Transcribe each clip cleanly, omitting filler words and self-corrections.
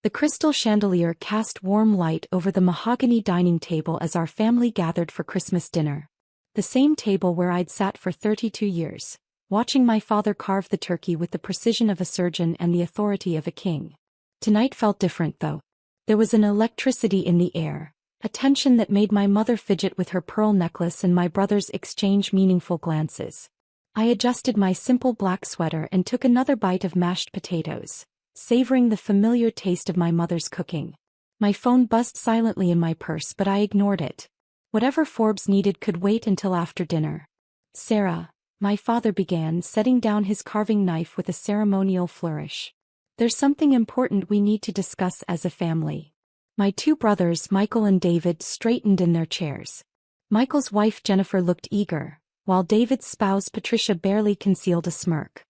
The crystal chandelier cast warm light over the mahogany dining table as our family gathered for Christmas dinner. The same table where I'd sat for 32 years, watching my father carve the turkey with the precision of a surgeon and the authority of a king. Tonight felt different though. There was an electricity in the air, a tension that made my mother fidget with her pearl necklace and my brothers exchange meaningful glances. I adjusted my simple black sweater and took another bite of mashed potatoes, savoring the familiar taste of my mother's cooking. My phone buzzed silently in my purse, but I ignored it. Whatever Forbes needed could wait until after dinner. "Sarah," my father began, setting down his carving knife with a ceremonial flourish. "There's something important we need to discuss as a family." My two brothers, Michael and David, straightened in their chairs. Michael's wife Jennifer looked eager, while David's spouse Patricia barely concealed a smirk.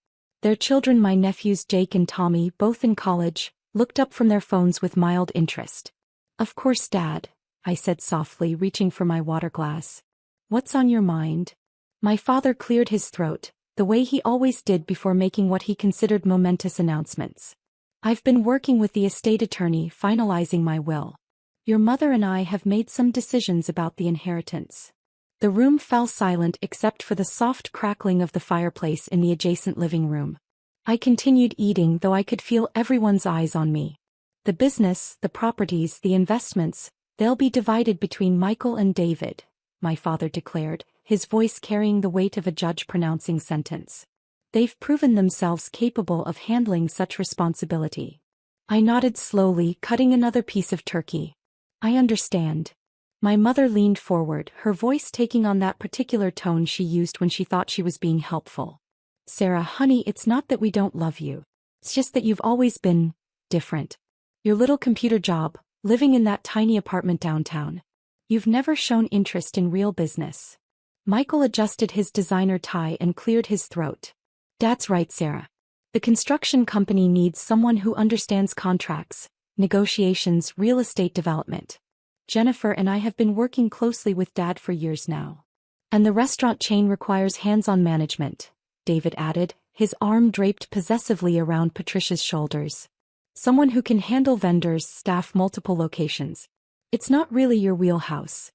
Their children, my nephews Jake and Tommy, both in college, looked up from their phones with mild interest. "Of course, Dad," I said softly, reaching for my water glass. "What's on your mind?" My father cleared his throat, the way he always did before making what he considered momentous announcements. "I've been working with the estate attorney finalizing my will. Your mother and I have made some decisions about the inheritance." The room fell silent except for the soft crackling of the fireplace in the adjacent living room. I continued eating, though I could feel everyone's eyes on me. "The business, the properties, the investments, they'll be divided between Michael and David," my father declared, his voice carrying the weight of a judge pronouncing sentence. "They've proven themselves capable of handling such responsibility." I nodded slowly, cutting another piece of turkey. "I understand." My mother leaned forward, her voice taking on that particular tone she used when she thought she was being helpful. "Sarah, honey, it's not that we don't love you. It's just that you've always been different. Your little computer job, living in that tiny apartment downtown. You've never shown interest in real business." Michael adjusted his designer tie and cleared his throat. "That's right, Sarah. The construction company needs someone who understands contracts, negotiations, real estate development. Jennifer and I have been working closely with Dad for years now. And the restaurant chain requires hands-on management," David added, his arm draped possessively around Patricia's shoulders. "Someone who can handle vendors, staff multiple locations. It's not really your wheelhouse."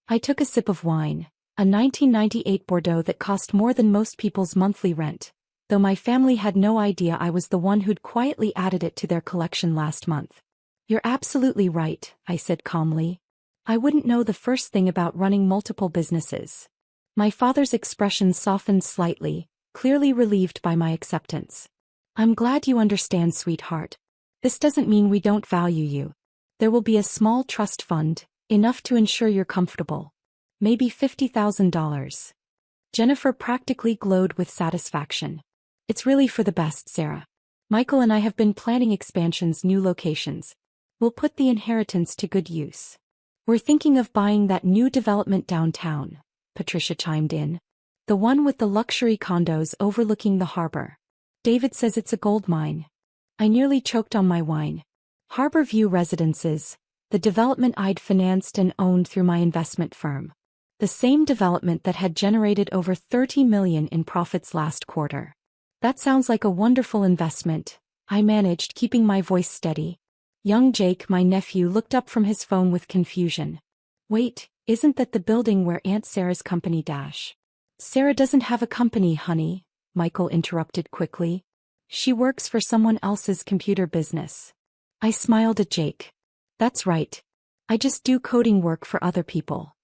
I took a sip of wine, a 1998 Bordeaux that cost more than most people's monthly rent, though my family had no idea I was the one who'd quietly added it to their collection last month. "You're absolutely right," I said calmly. "I wouldn't know the first thing about running multiple businesses." My father's expression softened slightly, clearly relieved by my acceptance. "I'm glad you understand, sweetheart. This doesn't mean we don't value you. There will be a small trust fund, enough to ensure you're comfortable. Maybe $50,000. Jennifer practically glowed with satisfaction. "It's really for the best, Sarah. Michael and I have been planning expansions, new locations. We'll put the inheritance to good use." "We're thinking of buying that new development downtown," Patricia chimed in. "The one with the luxury condos overlooking the harbor. David says it's a gold mine." I nearly choked on my wine. Harbor View Residences, the development I'd financed and owned through my investment firm. The same development that had generated over $30 million in profits last quarter. "That sounds like a wonderful investment," I managed, keeping my voice steady. Young Jake, my nephew, looked up from his phone with confusion. "Wait, isn't that the building where Aunt Sarah's company dash?" "Sarah doesn't have a company, honey," Michael interrupted quickly. "She works for someone else's computer business." I smiled at Jake. "That's right. I just do coding work for other people."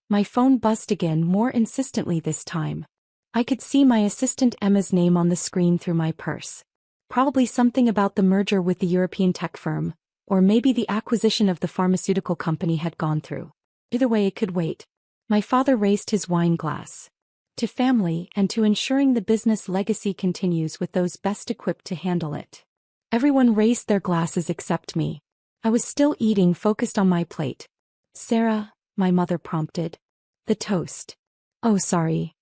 My phone buzzed again, more insistently this time. I could see my assistant Emma's name on the screen through my purse. Probably something about the merger with the European tech firm, or maybe the acquisition of the pharmaceutical company had gone through. Either way, it could wait. My father raised his wine glass. "To family and to ensuring the business legacy continues with those best equipped to handle it." Everyone raised their glasses except me. I was still eating, focused on my plate. "Sarah," my mother prompted. "The toast." "Oh, sorry."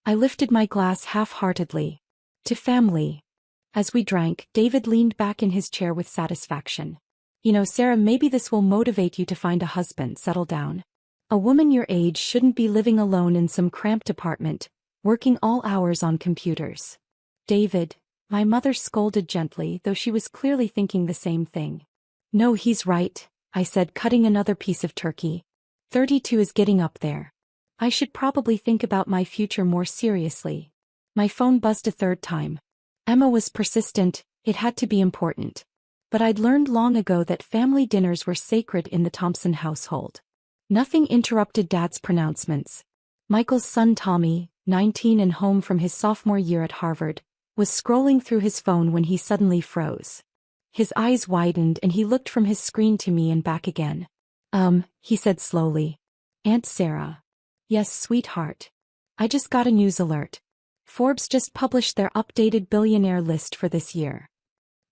I lifted my glass half-heartedly. "To family." As we drank, David leaned back in his chair with satisfaction. "You know, Sarah, maybe this will motivate you to find a husband, settle down. A woman your age shouldn't be living alone in some cramped apartment, working all hours on computers." "David," my mother scolded gently, though she was clearly thinking the same thing. No, he's right, I said, cutting another piece of turkey. 32 is getting up there. I should probably think about my future more seriously. My phone buzzed a third time. Emma was persistent, it had to be important. But I'd learned long ago that family dinners were sacred in the Thompson household. Nothing interrupted Dad's pronouncements. Michael's son Tommy, 19 and home from his sophomore year at Harvard, was scrolling through his phone when he suddenly froze. His eyes widened and he looked from his screen to me and back again. He said slowly. Aunt Sarah. Yes, sweetheart. I just got a news alert. Forbes just published their updated billionaire list for this year.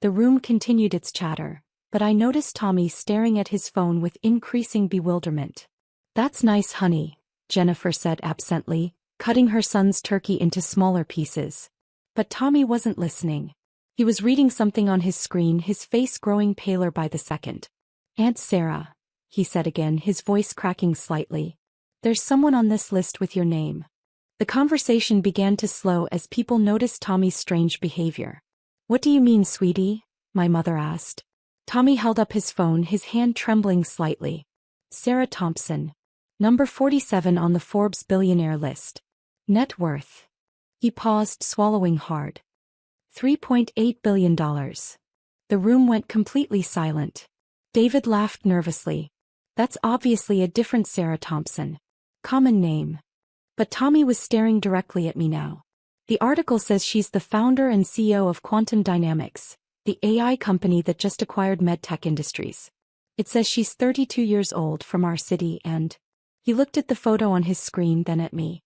The room continued its chatter, but I noticed Tommy staring at his phone with increasing bewilderment. That's nice, honey, Jennifer said absently, cutting her son's turkey into smaller pieces. But Tommy wasn't listening. He was reading something on his screen, his face growing paler by the second. Aunt Sarah, he said again, his voice cracking slightly. There's someone on this list with your name. The conversation began to slow as people noticed Tommy's strange behavior. What do you mean, sweetie? My mother asked. Tommy held up his phone, his hand trembling slightly. Sarah Thompson. Number 47 on the Forbes billionaire list. Net worth. He paused, swallowing hard. $3.8 billion. The room went completely silent. David laughed nervously. That's obviously a different Sarah Thompson. Common name. But Tommy was staring directly at me now. The article says she's the founder and CEO of Quantum Dynamics, the AI company that just acquired MedTech Industries. It says she's 32 years old, from our city, and... He looked at the photo on his screen, then at me.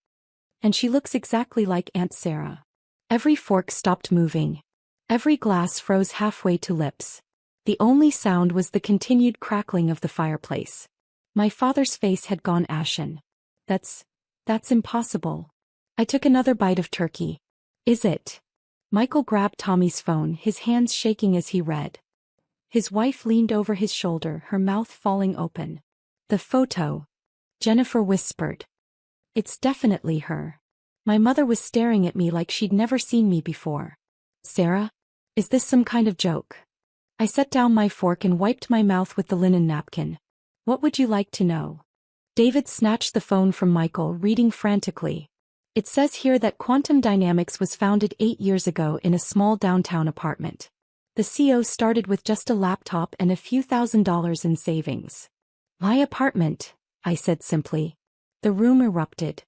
And she looks exactly like Aunt Sarah. Every fork stopped moving. Every glass froze halfway to lips. The only sound was the continued crackling of the fireplace. My father's face had gone ashen. That's impossible. I took another bite of turkey. Is it? Michael grabbed Tommy's phone, his hands shaking as he read. His wife leaned over his shoulder, her mouth falling open. The photo. Jennifer whispered. It's definitely her. My mother was staring at me like she'd never seen me before. Sarah? Is this some kind of joke? I set down my fork and wiped my mouth with the linen napkin. What would you like to know? David snatched the phone from Michael, reading frantically. It says here that Quantum Dynamics was founded 8 years ago in a small downtown apartment. The CEO started with just a laptop and a few $1,000s in savings. My apartment, I said simply. The room erupted.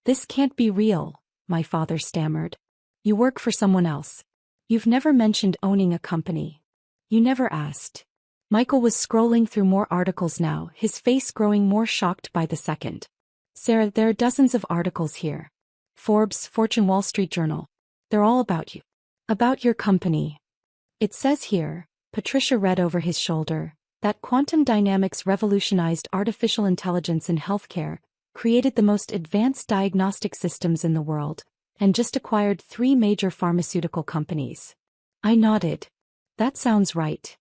This can't be real, my father stammered. You work for someone else. You've never mentioned owning a company. You never asked. Michael was scrolling through more articles now, his face growing more shocked by the second. Sarah, there are dozens of articles here. Forbes, Fortune, Wall Street Journal. They're all about you. About your company. It says here, Patricia read over his shoulder, that Quantum Dynamics revolutionized artificial intelligence in healthcare, created the most advanced diagnostic systems in the world, and just acquired 3 major pharmaceutical companies. I nodded. That sounds right.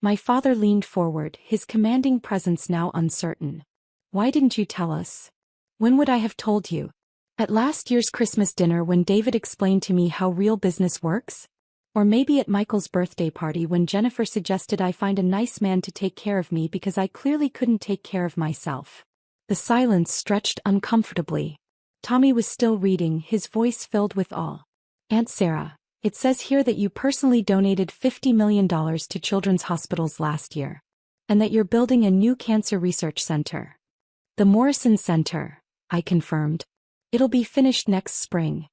My father leaned forward, his commanding presence now uncertain. Why didn't you tell us? When would I have told you? At last year's Christmas dinner when David explained to me how real business works? Or maybe at Michael's birthday party when Jennifer suggested I find a nice man to take care of me because I clearly couldn't take care of myself. The silence stretched uncomfortably. Tommy was still reading, his voice filled with awe. Aunt Sarah, it says here that you personally donated $50 million to children's hospitals last year. And that you're building a new cancer research center. The Morrison Center, I confirmed. It'll be finished next spring.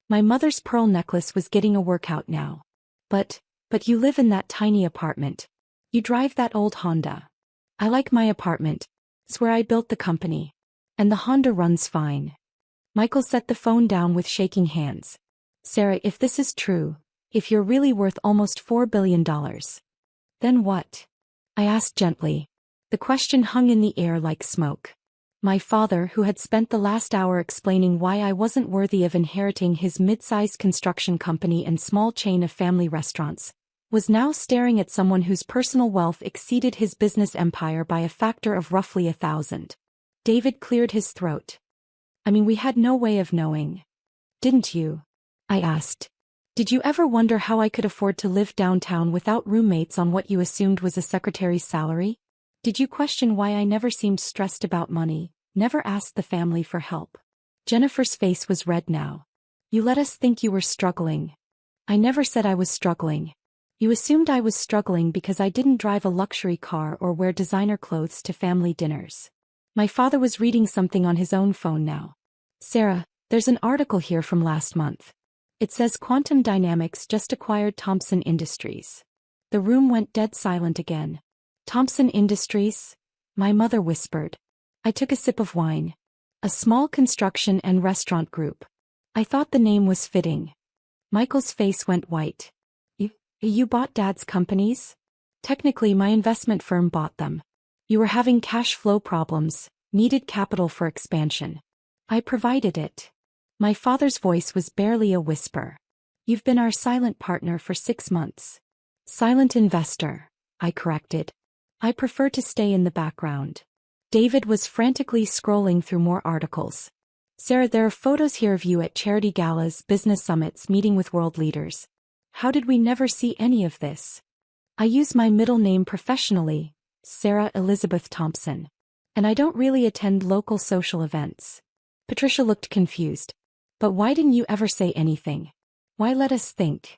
My mother's pearl necklace was getting a workout now. But you live in that tiny apartment. You drive that old Honda. I like my apartment. It's where I built the company. And the Honda runs fine. Michael set the phone down with shaking hands. Sarah, if this is true, if you're really worth almost $4 billion. Then what? I asked gently. The question hung in the air like smoke. My father, who had spent the last hour explaining why I wasn't worthy of inheriting his mid-sized construction company and small chain of family restaurants, was now staring at someone whose personal wealth exceeded his business empire by a factor of roughly 1,000. David cleared his throat. I mean, we had no way of knowing. Didn't you? I asked. Did you ever wonder how I could afford to live downtown without roommates on what you assumed was a secretary's salary? Did you question why I never seemed stressed about money, never asked the family for help? Jennifer's face was red now. You let us think you were struggling. I never said I was struggling. You assumed I was struggling because I didn't drive a luxury car or wear designer clothes to family dinners. My father was reading something on his own phone now. Sarah, there's an article here from last month. It says Quantum Dynamics just acquired Thomson Industries. The room went dead silent again. Thomson Industries? My mother whispered. I took a sip of wine. A small construction and restaurant group. I thought the name was fitting. Michael's face went white. You bought Dad's companies? Technically, my investment firm bought them. You were having cash flow problems, needed capital for expansion. I provided it. My father's voice was barely a whisper. You've been our silent partner for 6 months. Silent investor, I corrected. I prefer to stay in the background. David was frantically scrolling through more articles. Sarah, there are photos here of you at charity galas, business summits, meeting with world leaders. How did we never see any of this? I use my middle name professionally, Sarah Elizabeth Thompson. And I don't really attend local social events. Patricia looked confused. But why didn't you ever say anything? Why let us think?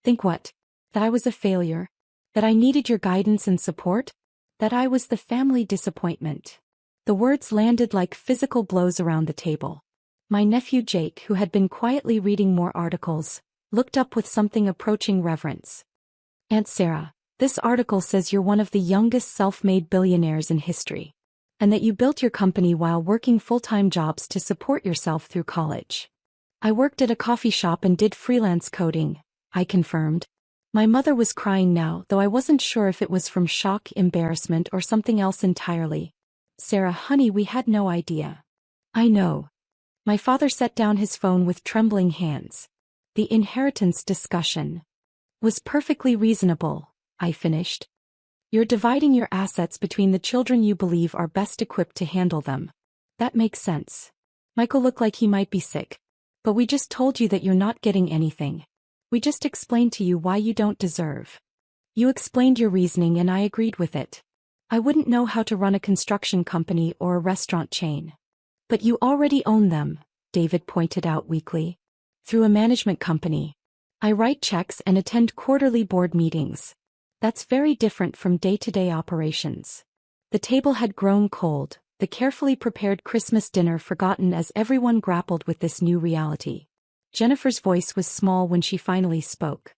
Think what? That I was a failure? That I needed your guidance and support? That I was the family disappointment? The words landed like physical blows around the table. My nephew Jake, who had been quietly reading more articles, looked up with something approaching reverence. Aunt Sarah, this article says you're one of the youngest self-made billionaires in history. And that you built your company while working full-time jobs to support yourself through college. I worked at a coffee shop and did freelance coding, I confirmed. My mother was crying now, though I wasn't sure if it was from shock, embarrassment, or something else entirely. Sarah, honey, we had no idea. I know. My father set down his phone with trembling hands. The inheritance discussion was perfectly reasonable, I finished. You're dividing your assets between the children you believe are best equipped to handle them. That makes sense. Michael looked like he might be sick. But we just told you that you're not getting anything. We just explained to you why you don't deserve. You explained your reasoning and I agreed with it. I wouldn't know how to run a construction company or a restaurant chain. But you already own them, David pointed out weakly. Through a management company. I write checks and attend quarterly board meetings. That's very different from day-to-day operations. The table had grown cold, the carefully prepared Christmas dinner forgotten as everyone grappled with this new reality. Jennifer's voice was small when she finally spoke.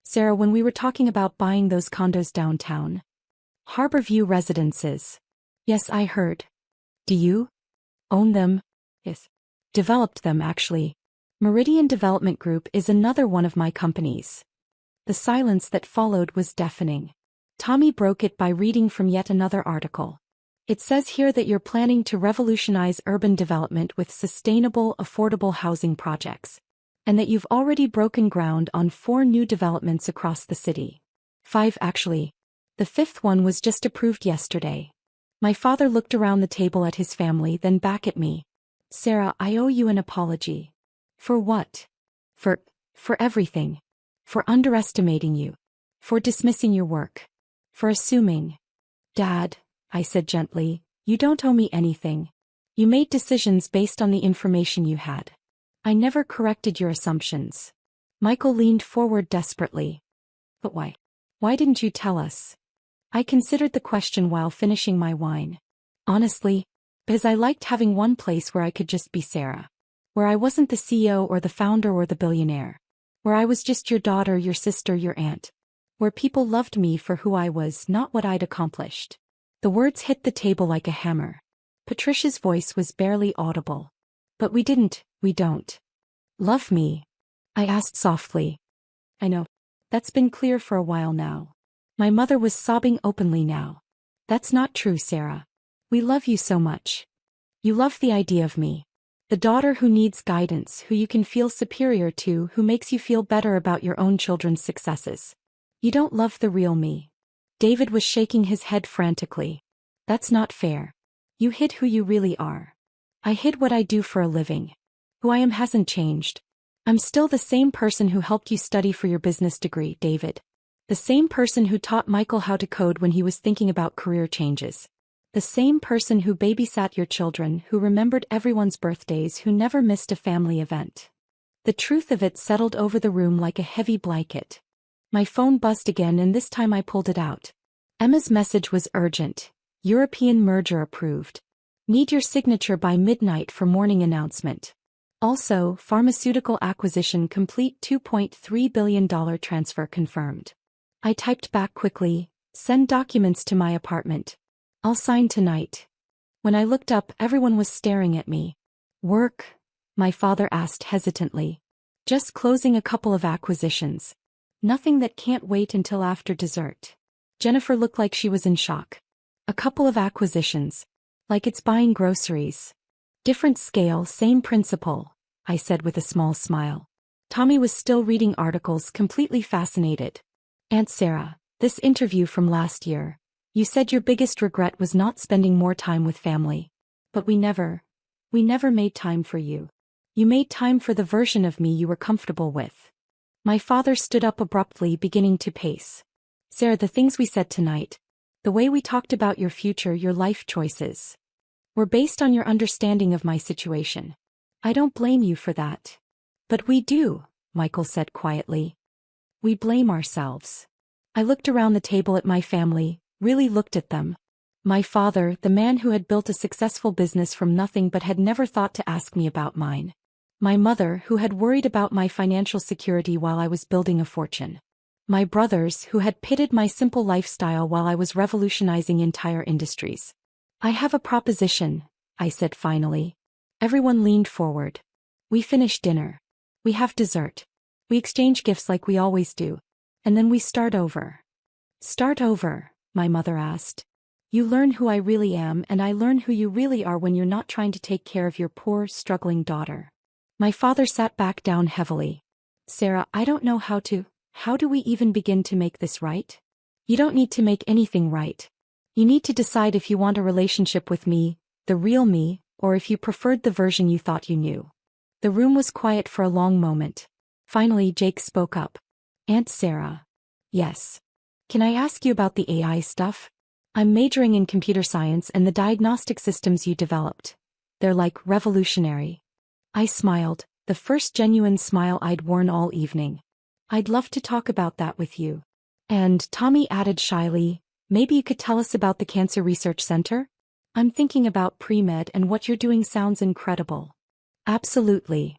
Sarah, when we were talking about buying those condos downtown. Harborview Residences. Yes, I heard. Do you own them? Yes. Developed them, actually. Meridian Development Group is another one of my companies. The silence that followed was deafening. Tommy broke it by reading from yet another article. It says here that you're planning to revolutionize urban development with sustainable, affordable housing projects. And that you've already broken ground on 4 new developments across the city. 5 actually. The 5th one was just approved yesterday. My father looked around the table at his family, then back at me. Sarah, I owe you an apology. For what? For everything. For underestimating you. For dismissing your work. For assuming. Dad, I said gently, you don't owe me anything. You made decisions based on the information you had. I never corrected your assumptions. Michael leaned forward desperately. But why? Why didn't you tell us? I considered the question while finishing my wine. Honestly, because I liked having one place where I could just be Sarah. Where I wasn't the CEO or the founder or the billionaire. Where I was just your daughter, your sister, your aunt. Where people loved me for who I was, not what I'd accomplished. The words hit the table like a hammer. Patricia's voice was barely audible. But we don't. Love me? I asked softly. I know. That's been clear for a while now. My mother was sobbing openly now. That's not true, Sarah. We love you so much. You love the idea of me. The daughter who needs guidance, who you can feel superior to, who makes you feel better about your own children's successes. You don't love the real me. David was shaking his head frantically. That's not fair. You hid who you really are. I hid what I do for a living. Who I am hasn't changed. I'm still the same person who helped you study for your business degree, David. The same person who taught Michael how to code when he was thinking about career changes. The same person who babysat your children, who remembered everyone's birthdays, who never missed a family event. The truth of it settled over the room like a heavy blanket. My phone buzzed again, and this time I pulled it out. Emma's message was urgent. European merger approved. Need your signature by midnight for morning announcement. Also, pharmaceutical acquisition complete, $2.3 billion transfer confirmed. I typed back quickly, send documents to my apartment. I'll sign tonight. When I looked up, everyone was staring at me. Work? My father asked hesitantly. Just closing a couple of acquisitions. Nothing that can't wait until after dessert. Jennifer looked like she was in shock. A couple of acquisitions. Like it's buying groceries. Different scale, same principle, I said with a small smile. Tommy was still reading articles, completely fascinated. Aunt Sarah, this interview from last year. You said your biggest regret was not spending more time with family. But we never made time for you. You made time for the version of me you were comfortable with. My father stood up abruptly, beginning to pace. Sarah, the things we said tonight, the way we talked about your future, your life choices, were based on your understanding of my situation. I don't blame you for that. But we do, Michael said quietly. We blame ourselves. I looked around the table at my family, really looked at them. My father, the man who had built a successful business from nothing but had never thought to ask me about mine. My mother, who had worried about my financial security while I was building a fortune. My brothers, who had pitted my simple lifestyle while I was revolutionizing entire industries. I have a proposition, I said finally. Everyone leaned forward. We finish dinner. We have dessert. We exchange gifts like we always do. And then we start over. Start over, my mother asked. You learn who I really am, and I learn who you really are when you're not trying to take care of your poor, struggling daughter. My father sat back down heavily. Sarah, I don't know how do we even begin to make this right? You don't need to make anything right. You need to decide if you want a relationship with me, the real me, or if you preferred the version you thought you knew. The room was quiet for a long moment. Finally, Jake spoke up. Aunt Sarah. Yes. Can I ask you about the AI stuff? I'm majoring in computer science and the diagnostic systems you developed. They're like revolutionary. I smiled, the first genuine smile I'd worn all evening. I'd love to talk about that with you. And Tommy added shyly, maybe you could tell us about the Cancer Research Center? I'm thinking about pre-med, and what you're doing sounds incredible. Absolutely.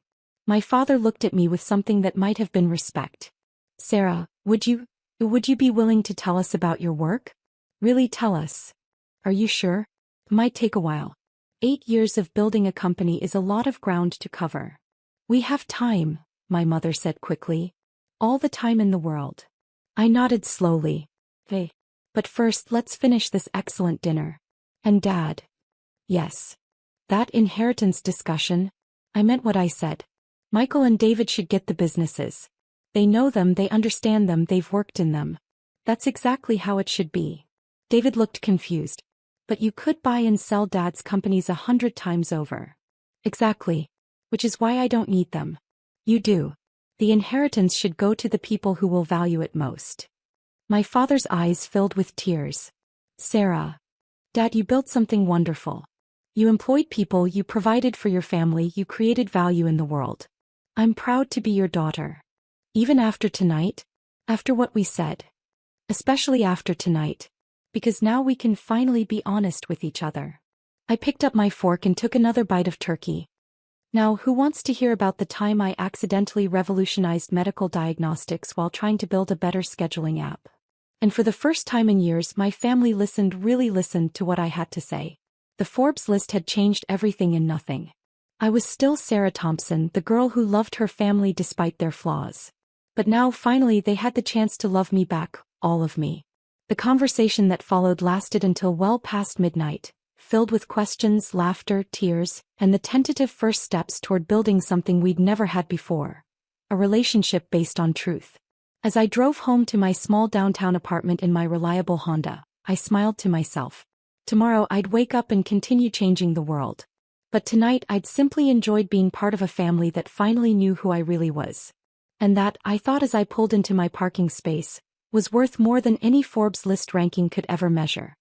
My father looked at me with something that might have been respect. Sarah, would you be willing to tell us about your work? Really tell us. Are you sure? Might take a while. 8 years of building a company is a lot of ground to cover. We have time, my mother said quickly. All the time in the world. I nodded slowly. Hey. But first, let's finish this excellent dinner. And Dad. Yes. That inheritance discussion. I meant what I said. Michael and David should get the businesses. They know them, they understand them, they've worked in them. That's exactly how it should be. David looked confused. But you could buy and sell Dad's companies 100 times over. Exactly. Which is why I don't need them. You do. The inheritance should go to the people who will value it most. My father's eyes filled with tears. Sarah. Dad, you built something wonderful. You employed people, you provided for your family, you created value in the world. I'm proud to be your daughter. Even after tonight? After what we said. Especially after tonight. Because now we can finally be honest with each other. I picked up my fork and took another bite of turkey. Now, who wants to hear about the time I accidentally revolutionized medical diagnostics while trying to build a better scheduling app? And for the first time in years, my family really listened to what I had to say. The Forbes list had changed everything and nothing. I was still Sarah Thompson, the girl who loved her family despite their flaws. But now finally they had the chance to love me back, all of me. The conversation that followed lasted until well past midnight, filled with questions, laughter, tears, and the tentative first steps toward building something we'd never had before. A relationship based on truth. As I drove home to my small downtown apartment in my reliable Honda, I smiled to myself. Tomorrow I'd wake up and continue changing the world. But tonight I'd simply enjoyed being part of a family that finally knew who I really was. And that, I thought as I pulled into my parking space, was worth more than any Forbes list ranking could ever measure.